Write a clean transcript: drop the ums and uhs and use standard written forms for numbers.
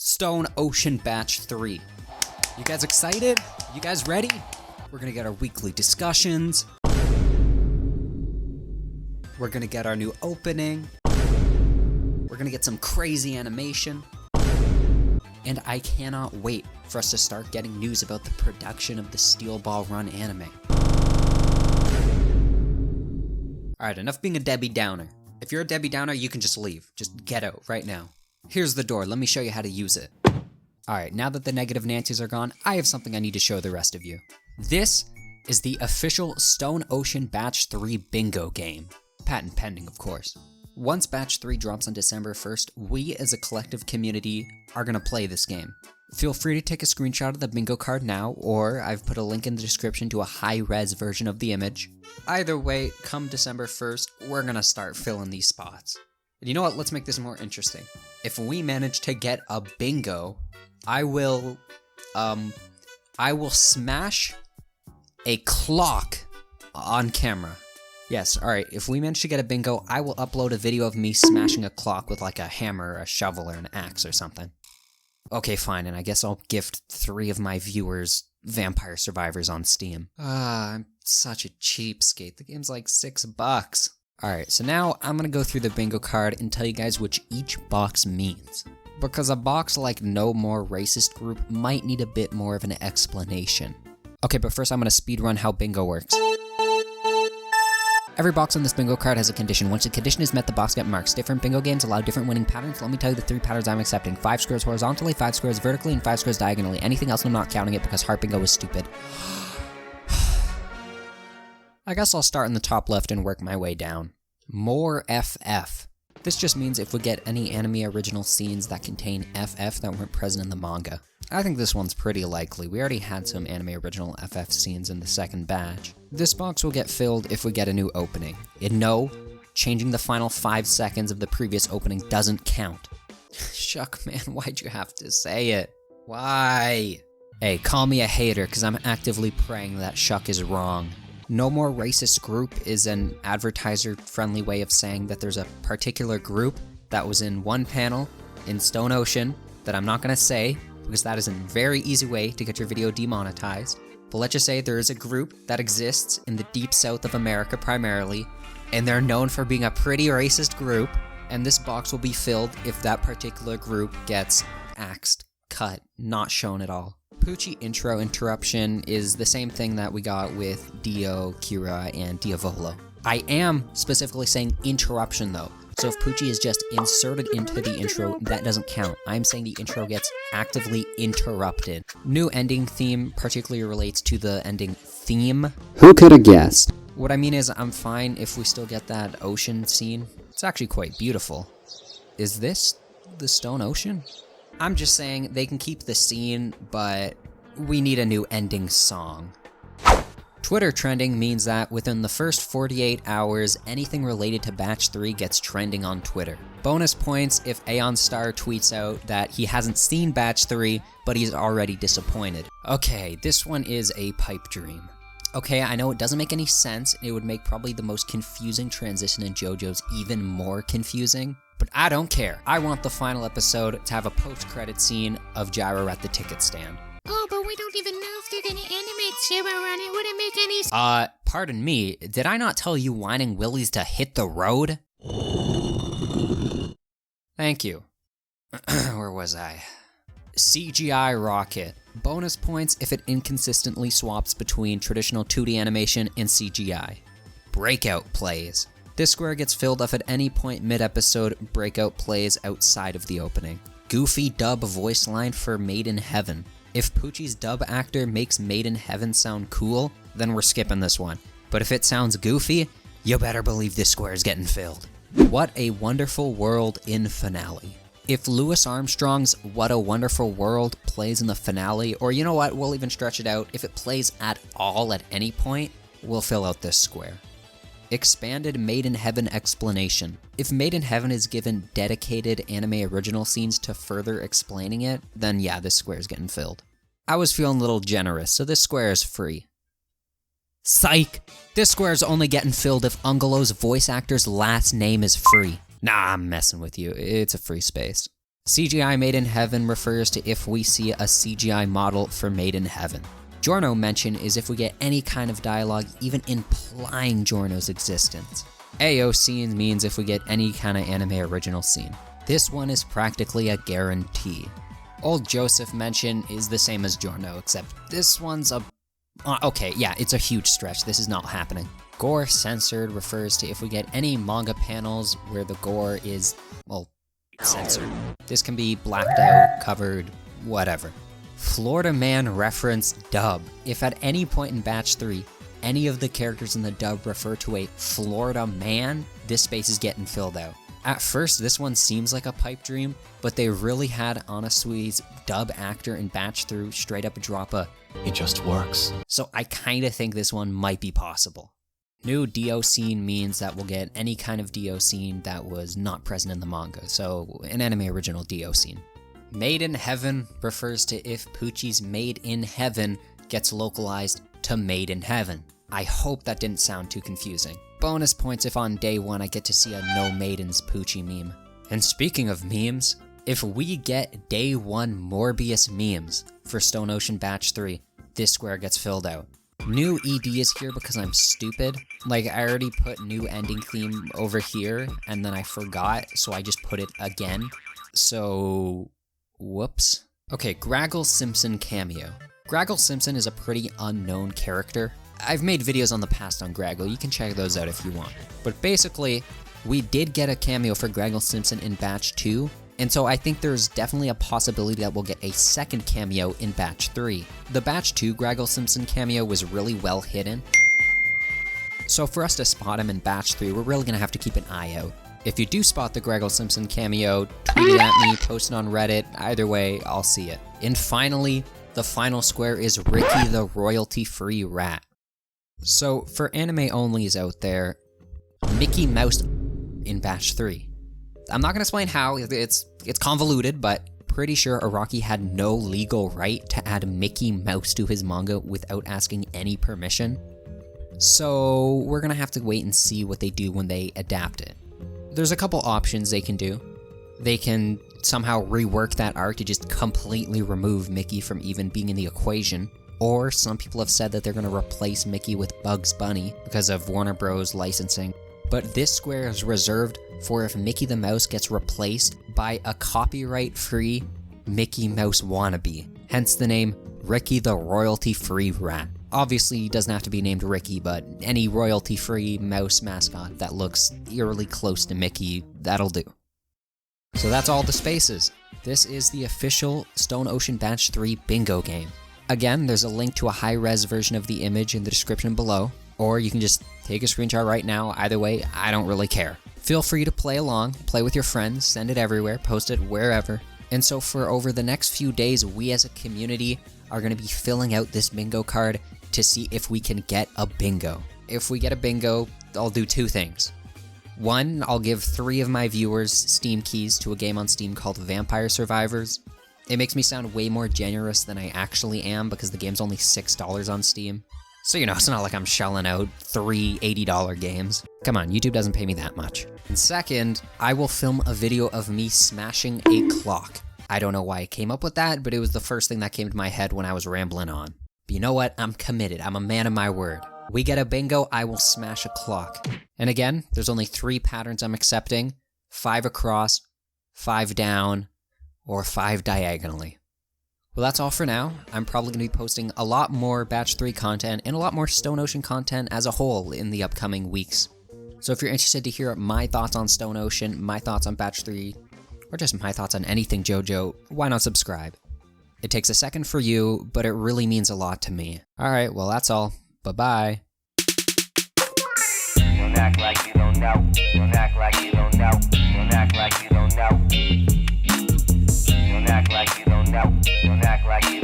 Stone Ocean Batch 3. You guys excited? You guys ready? We're gonna get our weekly discussions. We're gonna get our new opening. We're gonna get some crazy animation. And I cannot wait for us to start getting news about the production of the Steel Ball Run anime. Alright, enough being a Debbie Downer. If you're a Debbie Downer, you can just leave. Just get out right now. Here's the door, let me show you how to use it. Alright, now that the negative Nancy's are gone, I have something I need to show the rest of you. This is the official Stone Ocean Batch 3 bingo game. Patent pending, of course. Once Batch 3 drops on December 1st, we as a collective community are gonna play this game. Feel free to take a screenshot of the bingo card now, or I've put a link in the description to a high-res version of the image. Either way, come December 1st, we're gonna start filling these spots. And you know what, let's make this more interesting. If we manage to get a bingo, I will smash a clock on camera. Yes, alright, if we manage to get a bingo, I will upload a video of me smashing a clock with like a hammer, a shovel, or an axe or something. Okay, fine, and I guess I'll gift 3 of my viewers Vampire Survivors on Steam. I'm such a cheapskate. The game's like $6. Alright, so now I'm gonna go through the bingo card and tell you guys which each box means. Because a box like No More Racist Group might need a bit more of an explanation. Okay, but first I'm gonna speedrun how bingo works. Every box on this bingo card has a condition. Once the condition is met, the box gets marked. Different bingo games allow different winning patterns. Let me tell you the 3 patterns I'm accepting. 5 squares horizontally, 5 squares vertically, and 5 squares diagonally. Anything else I'm not counting it because heart bingo is stupid. I guess I'll start in the top left and work my way down. More FF. This just means if we get any anime original scenes that contain FF that weren't present in the manga. I think this one's pretty likely. We already had some anime original FF scenes in the second batch. This box will get filled if we get a new opening. And no, changing the final 5 seconds of the previous opening doesn't count. Shuck, man, why'd you have to say it? Why? Hey, call me a hater, because I'm actively praying that Shuck is wrong. No More Racist Group is an advertiser-friendly way of saying that there's a particular group that was in one panel in Stone Ocean that I'm not gonna say, because that is a very easy way to get your video demonetized. But let's just say there is a group that exists in the deep south of America primarily, and they're known for being a pretty racist group, and this box will be filled if that particular group gets axed, cut, not shown at all. Poochie intro interruption is the same thing that we got with Dio, Kira, and Diavolo. I am specifically saying interruption though, so if Poochie is just inserted into the intro, that doesn't count. I'm saying the intro gets actively interrupted. New ending theme particularly relates to the ending theme. Who could have guessed? What I mean is I'm fine if we still get that ocean scene. It's actually quite beautiful. Is this the Stone Ocean? I'm just saying they can keep the scene, but we need a new ending song. Twitter trending means that within the first 48 hours, anything related to Batch 3 gets trending on Twitter. Bonus points if Aeon Star tweets out that he hasn't seen Batch 3, but he's already disappointed. Okay, this one is a pipe dream. Okay, I know it doesn't make any sense, it would make probably the most confusing transition in JoJo's even more confusing, but I don't care. I want the final episode to have a post-credit scene of Gyro at the ticket stand. Oh, but we don't even know if they're gonna animate Zero on it. Wouldn't make any sense. Pardon me, did I not tell you Whining Willies to hit the road? Thank you. Where was I? CGI rocket. Bonus points if it inconsistently swaps between traditional 2D animation and CGI. Breakout plays. This square gets filled if at any point mid-episode Breakout plays outside of the opening. Goofy dub voice line for Made in Heaven. If Poochie's dub actor makes Made in Heaven sound cool, then we're skipping this one. But if it sounds goofy, you better believe this square is getting filled. What a Wonderful World in finale. If Louis Armstrong's What a Wonderful World plays in the finale, or you know what, we'll even stretch it out, if it plays at all at any point, we'll fill out this square. Expanded Made in Heaven explanation. If Made in Heaven is given dedicated anime original scenes to further explaining it, then yeah, this square is getting filled. I was feeling a little generous, so this square is free. Psych! This square is only getting filled if Ungolo's voice actor's last name is free. Nah, I'm messing with you. It's a free space. CGI Made in Heaven refers to if we see a CGI model for Made in Heaven. Giorno mention is if we get any kind of dialogue even implying Giorno's existence. AO scene means if we get any kind of anime original scene. This one is practically a guarantee. Old Joseph mention is the same as Giorno, except this one's a... okay, yeah, it's a huge stretch. This is not happening. Gore censored refers to if we get any manga panels where the gore is, well, censored. This can be blacked out, covered, whatever. Florida Man reference dub. If at any point in Batch 3, any of the characters in the dub refer to a Florida man, this space is getting filled out. At first, this one seems like a pipe dream, but they really had Anasui's dub actor in Batch 3 straight up drop a "it just works." So I kinda think this one might be possible. New Dio scene means that we'll get any kind of Dio scene that was not present in the manga, so an anime original Dio scene. Made in Heaven refers to if Poochie's Made in Heaven gets localized to Made in Heaven. I hope that didn't sound too confusing. Bonus points if on day 1 I get to see a No Maidens Poochie meme. And speaking of memes, if we get day 1 Morbius memes for Stone Ocean Batch 3, this square gets filled out. New ED is here because I'm stupid. Like, I already put new ending theme over here, and then I forgot, so I just put it again. So, whoops. Okay, Graggle Simpson cameo. Graggle Simpson is a pretty unknown character. I've made videos on the past on Graggle, you can check those out if you want. But basically, we did get a cameo for Graggle Simpson in Batch 2, and so I think there's definitely a possibility that we'll get a second cameo in Batch 3. The Batch 2 Graggle Simpson cameo was really well hidden, so for us to spot him in Batch 3, we're really gonna have to keep an eye out. If you do spot the Graggle Simpson cameo, tweet it at me, post it on Reddit, either way, I'll see it. And finally, the final square is Ricky the royalty-free rat. So, for anime-onlys out there, Mickey Mouse in Batch 3. I'm not going to explain how, it's convoluted, but pretty sure Araki had no legal right to add Mickey Mouse to his manga without asking any permission. So, we're going to have to wait and see what they do when they adapt it. There's a couple options they can do. They can somehow rework that arc to just completely remove Mickey from even being in the equation. Or some people have said that they're going to replace Mickey with Bugs Bunny because of Warner Bros. Licensing. But this square is reserved for if Mickey the Mouse gets replaced by a copyright-free Mickey Mouse wannabe. Hence the name Ricky the royalty-free rat. Obviously, he doesn't have to be named Ricky, but any royalty-free mouse mascot that looks eerily close to Mickey, that'll do. So that's all the spaces. This is the official Stone Ocean Batch 3 bingo game. Again, there's a link to a high-res version of the image in the description below, or you can just take a screenshot right now. Either way, I don't really care. Feel free to play along, play with your friends, send it everywhere, post it wherever. And so for over the next few days, we as a community are going to be filling out this bingo card to see if we can get a bingo. If we get a bingo, I'll do 2 things. 1, I'll give 3 of my viewers Steam keys to a game on Steam called Vampire Survivors. It makes me sound way more generous than I actually am because the game's only $6 on Steam. So, you know, it's not like I'm shelling out 3 $80 games. Come on, YouTube doesn't pay me that much. And second, I will film a video of me smashing a clock. I don't know why I came up with that, but it was the first thing that came to my head when I was rambling on. But you know what? I'm committed. I'm a man of my word. We get a bingo, I will smash a clock. And again, there's only 3 patterns I'm accepting. 5 across, 5 down, or 5 diagonally. Well, that's all for now. I'm probably going to be posting a lot more Batch 3 content and a lot more Stone Ocean content as a whole in the upcoming weeks. So if you're interested to hear my thoughts on Stone Ocean, my thoughts on Batch 3, or just my thoughts on anything JoJo, why not subscribe? It takes a second for you, but it really means a lot to me. Alright, well that's all. Bye-bye. Don't act like you don't know. Don't act like you don't know. Don't act like you don't know. Don't act like you don't know. Don't act like you